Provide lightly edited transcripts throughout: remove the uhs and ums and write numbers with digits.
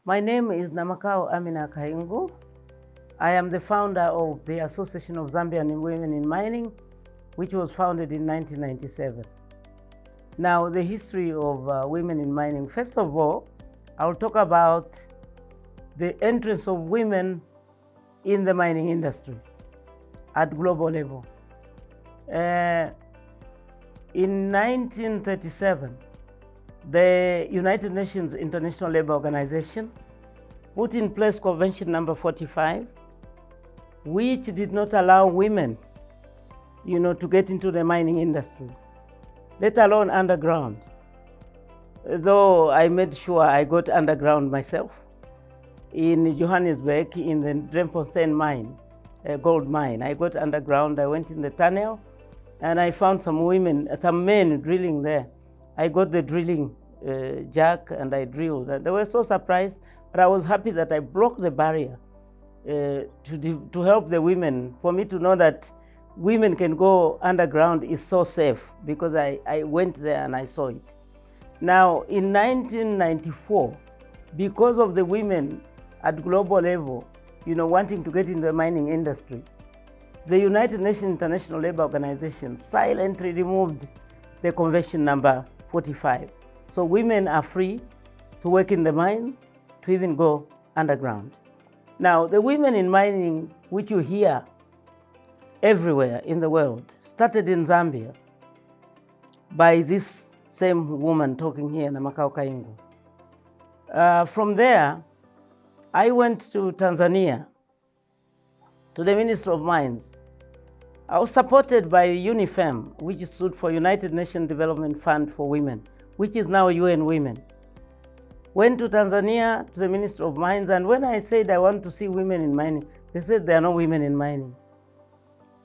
My name is Namakau Kaingu. I am the founder of the Association of Zambian Women in Mining, which was founded in 1997. Now, the history of women in mining. First of all, I'll talk about the entrance of women in the mining industry at global level. In 1937, the United Nations International Labour Organization put in place Convention number 45, which did not allow women, to get into the mining industry, let alone underground. Though I made sure I got underground myself in Johannesburg in the Dremfontein mine, gold mine. I got underground, I went in the tunnel, and I found some men drilling there. I got the drilling jack and I drilled. And they were so surprised, but I was happy that I broke the barrier to help the women, for me to know that women can go underground is so safe, because I went there and I saw it. Now, in 1994, because of the women at global level, wanting to get in the mining industry, the United Nations International Labour Organization silently removed the Convention number 45. So women are free to work in the mines, to even go underground. Now, the women in mining, which you hear everywhere in the world, started in Zambia by this same woman talking here, Namakau Kaingu. From there, I went to Tanzania, to the Ministry of Mines. I was supported by UNIFEM, which stood for United Nations Development Fund for Women, which is now UN Women. Went to Tanzania, to the Ministry of Mines, and when I said I want to see women in mining, they said there are no women in mining.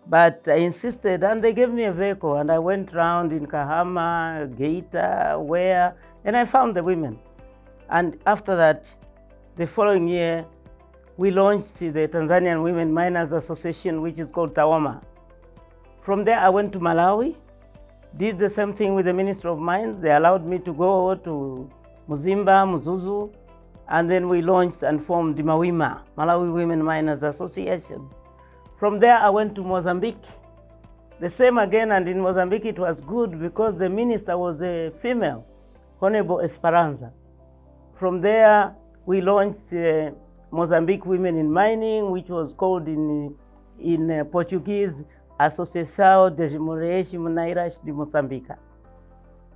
But I insisted, and they gave me a vehicle, and I went around in Kahama, Geita, and I found the women. And after that, the following year, we launched the Tanzanian Women Miners Association, which is called TAWAMA. From there, I went to Malawi, did the same thing with the Ministry of Mines. They allowed me to go to Muzimba, Muzuzu, and then we launched and formed the MAWIMA, Malawi Women Miners Association. From there, I went to Mozambique. The same again, and in Mozambique it was good because the minister was a female, Honorable Esperanza. From there, we launched Mozambique Women in Mining, which was called in Portuguese, Associação de Mulheres Mineiras de Moçambique.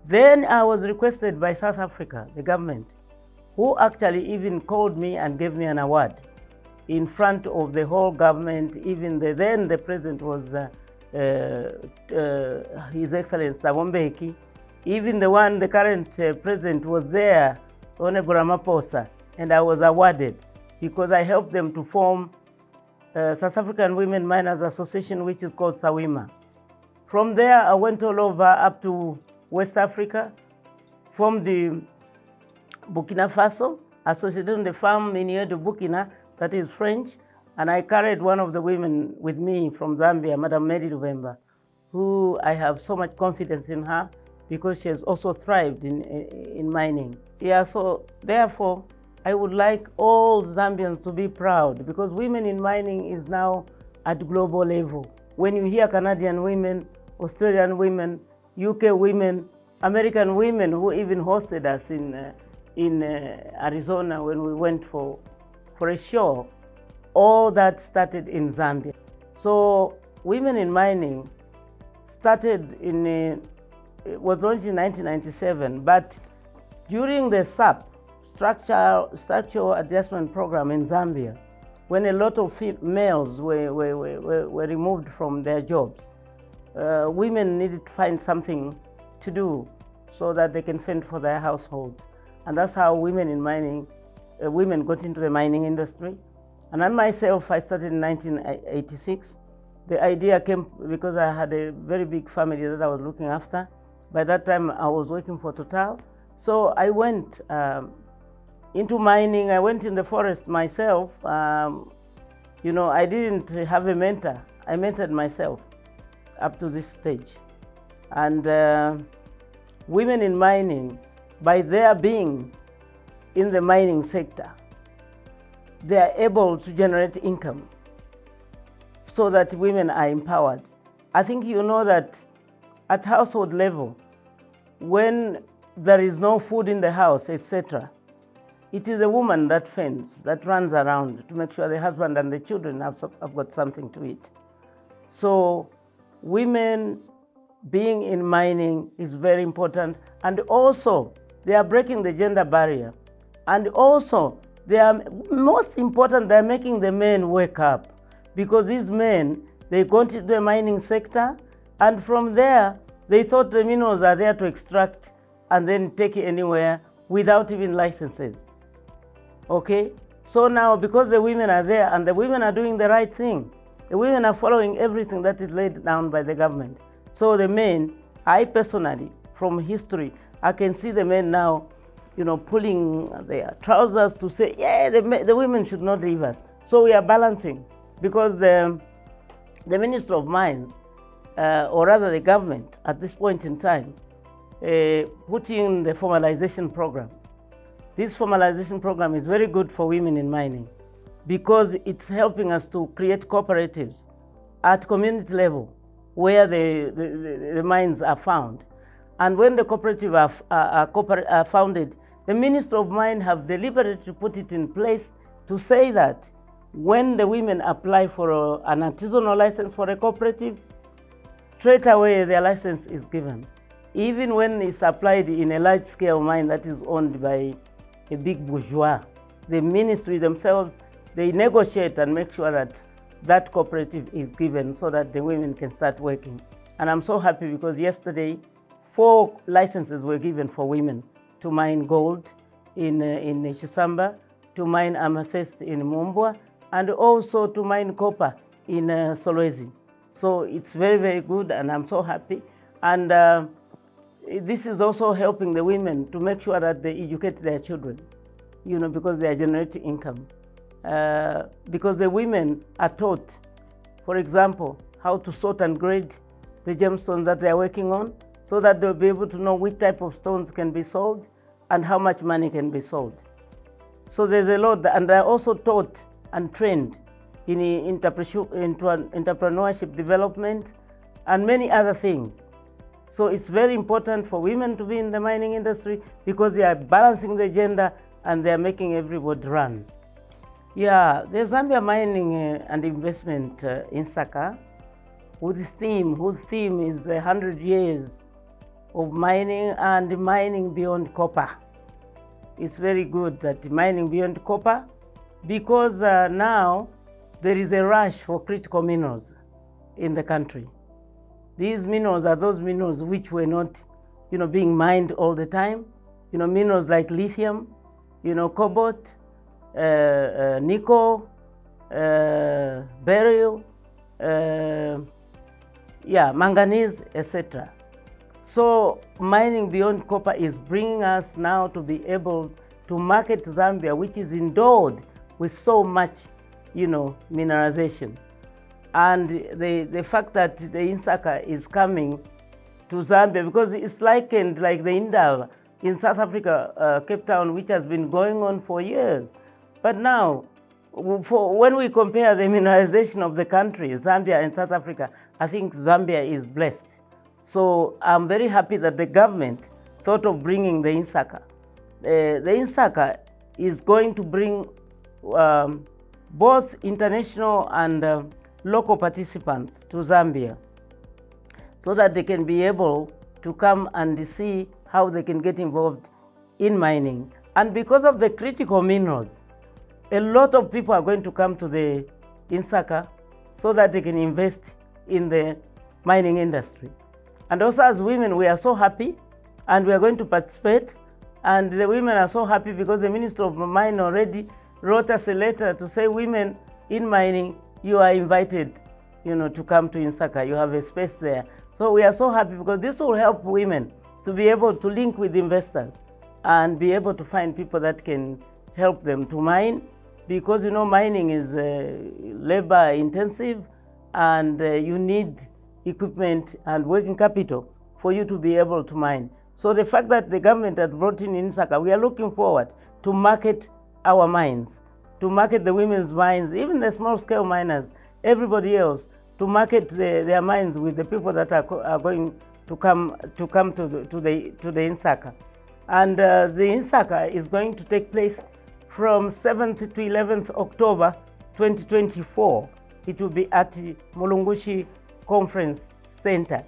Then I was requested by South Africa, the government, who actually even called me and gave me an award in front of the whole government. Even then the president was His Excellency Thabo Mbeki. Even the current president was there, Honorable Ramaphosa, and I was awarded because I helped them to form South African Women Miners Association, which is called SAWIMA. From there, I went all over up to West Africa, formed the Burkina Faso, Association de Femmes Minières de Burkina, that is French, and I carried one of the women with me from Zambia, Madame Mary Luvemba, who I have so much confidence in her because she has also thrived in mining. Yeah, so therefore, I would like all Zambians to be proud because women in mining is now at global level. When you hear Canadian women, Australian women, UK women, American women who even hosted us in Arizona when we went for a show, all that started in Zambia. So women in mining started was launched in 1997, but during the SAP, Structural Adjustment Program in Zambia, when a lot of males were removed from their jobs, women needed to find something to do so that they can fend for their household. And that's how women in mining, women got into the mining industry. And I myself, I started in 1986. The idea came because I had a very big family that I was looking after. By that time, I was working for Total. So I went into mining. I went in the forest myself. I didn't have a mentor. I mentored myself up to this stage. And women in mining, by their being in the mining sector, they are able to generate income so that women are empowered. I think you know that at household level, when there is no food in the house, etc., it is the woman that fends, that runs around to make sure the husband and the children have got something to eat. So women being in mining is very important, and also they are breaking the gender barrier, and also they are, most important, they are making the men wake up, because these men, they go into the mining sector, and from there they thought the minerals are there to extract and then take it anywhere without even licenses. Okay, so now because the women are there and the women are doing the right thing, the women are following everything that is laid down by the government. So the men, I personally, from history, I can see the men now, pulling their trousers to say, yeah, the women should not leave us. So we are balancing, because the Minister of Mines, or rather the government at this point in time, put in the formalization program. This formalization program is very good for women in mining, because it's helping us to create cooperatives at community level where the mines are found. And when the cooperatives are founded, the Minister of Mines have deliberately put it in place to say that when the women apply for an artisanal license for a cooperative, straight away their license is given. Even when it's applied in a large-scale mine that is owned by a big bourgeois, the ministry themselves, they negotiate and make sure that that cooperative is given so that the women can start working. And I'm so happy because yesterday 4 licenses were given for women to mine gold in Chisamba, to mine amethyst in Mumbwa, and also to mine copper in Solwezi. So it's very, very good, and I'm so happy. And this is also helping the women to make sure that they educate their children, because they are generating income. Because the women are taught, for example, how to sort and grade the gemstones that they are working on, so that they'll be able to know which type of stones can be sold and how much money can be sold. So there's a lot, and they're also taught and trained in entrepreneurship development and many other things. So it's very important for women to be in the mining industry, because they are balancing the gender and they are making everybody run. Yeah, the Zambia Mining and Investment Insaka, whose theme is 100 years of mining and mining beyond copper. It's very good that mining beyond copper, because now there is a rush for critical minerals in the country. These minerals are those minerals which were not, being mined all the time. Minerals like lithium, cobalt, nickel, beryl, manganese, etc. So mining beyond copper is bringing us now to be able to market Zambia, which is endowed with so much, mineralization. And the fact that the Insaka is coming to Zambia, because it's likened like the Indal in South Africa, Cape Town, which has been going on for years. But now, when we compare the mineralization of the country, Zambia and South Africa, I think Zambia is blessed. So I'm very happy that the government thought of bringing the Insaka. The Insaka is going to bring both international and local participants to Zambia, so that they can be able to come and see how they can get involved in mining. And because of the critical minerals, a lot of people are going to come to the Insaka so that they can invest in the mining industry. And also as women, we are so happy and we are going to participate. And the women are so happy because the Minister of Mine already wrote us a letter to say, women in mining, you are invited, to come to Insaka. You have a space there. So we are so happy because this will help women to be able to link with investors and be able to find people that can help them to mine, because mining is labor intensive, and you need equipment and working capital for you to be able to mine. So the fact that the government has brought in Insaka, we are looking forward to market our mines to market the women's mines, even the small-scale miners, everybody else, to market their mines with the people that are going to come to the Insaka. And the Insaka is going to take place from 7th to 11th October 2024. It will be at the Mulungushi Conference Center.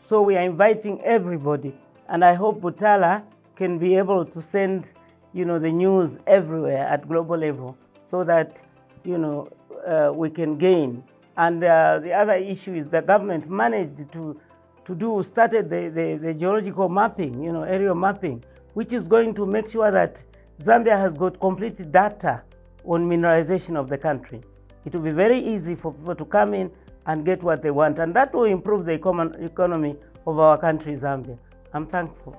So we are inviting everybody, and I hope Butala can be able to send, the news everywhere at global level, so that, we can gain. And the other issue is the government managed started the geological mapping, aerial mapping, which is going to make sure that Zambia has got complete data on mineralization of the country. It will be very easy for people to come in and get what they want, and that will improve the economy of our country, Zambia. I'm thankful.